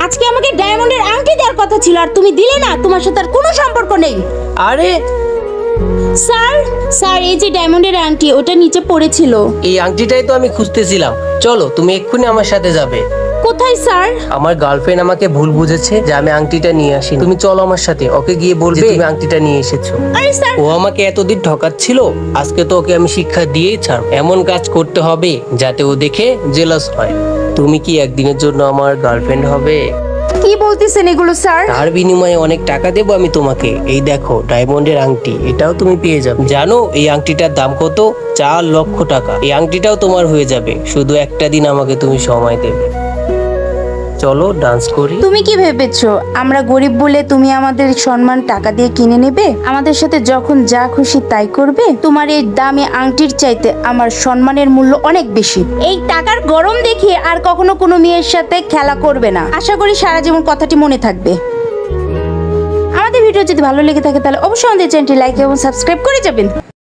আজকে আমাকে ডায়মন্ডের আংটি দেওয়ার কথা ছিল আর তুমি দিলে না। তোমার সাথে আর কোনো সম্পর্ক নেই। আরে স্যার স্যার এই যে ডায়মন্ডের আংটি, ওটা নিচে পড়েছিল। এই আংটিটাই তো আমি খুঁজতেছিলাম। চলো তুমি এক্ষুনি আমার সাথে যাবে। কোথায় স্যার? আমার গার্লফ্রেন্ড আমাকে ভুল বুঝেছে যে আমি আংটিটা নিয়ে আসি। তুমি চলো আমার সাথে, ওকে গিয়ে বলবে তুমি আংটিটা নিয়ে এসেছো। আরে স্যার, ও আমাকে এতদিন ঠকাচ্ছিল, আজকে তো ওকে আমি শিক্ষা দিয়েই ছাড়ব। এমন কাজ করতে হবে যাতে ও দেখে জেলাস হয়। তুমি কি একদিনের জন্য আমার গার্লফ্রেন্ড হবে? কি বলতেছেন এগুলো স্যার? তার বিনিময়ে অনেক টাকা দেবো আমি তোমাকে। এই দেখো ডায়মন্ডের আংটি, এটাও তুমি পেয়ে যাবে। জানো এই আংটিটার দাম কত? 4 লক্ষ টাকা। এই আংটিটাও তোমার হয়ে যাবে, শুধু একটা দিন আমাকে তুমি সময় দেবে। চলো ডান্স করি। তুমি কি ভেবেছো আমরা গরিব বলে তুমি আমাদের সম্মান টাকা দিয়ে কিনে নেবে? আমাদের সাথে যখন যা খুশি তাই করবে। তোমার এই দামি আংটির চাইতে আমার সম্মানের মূল্য অনেক বেশি। এই টাকার গরম দেখিয়ে আর কখনো কোনো মেয়ের সাথে খেলা করবে না। আশা করি সারা জীবন কথাটি মনে থাকবে। আমাদের ভিডিও যদি ভালো লেগে থাকে তাহলে অবশ্যই আমাদের চ্যানেলটি লাইক এবং সাবস্ক্রাইব করে যাবেন।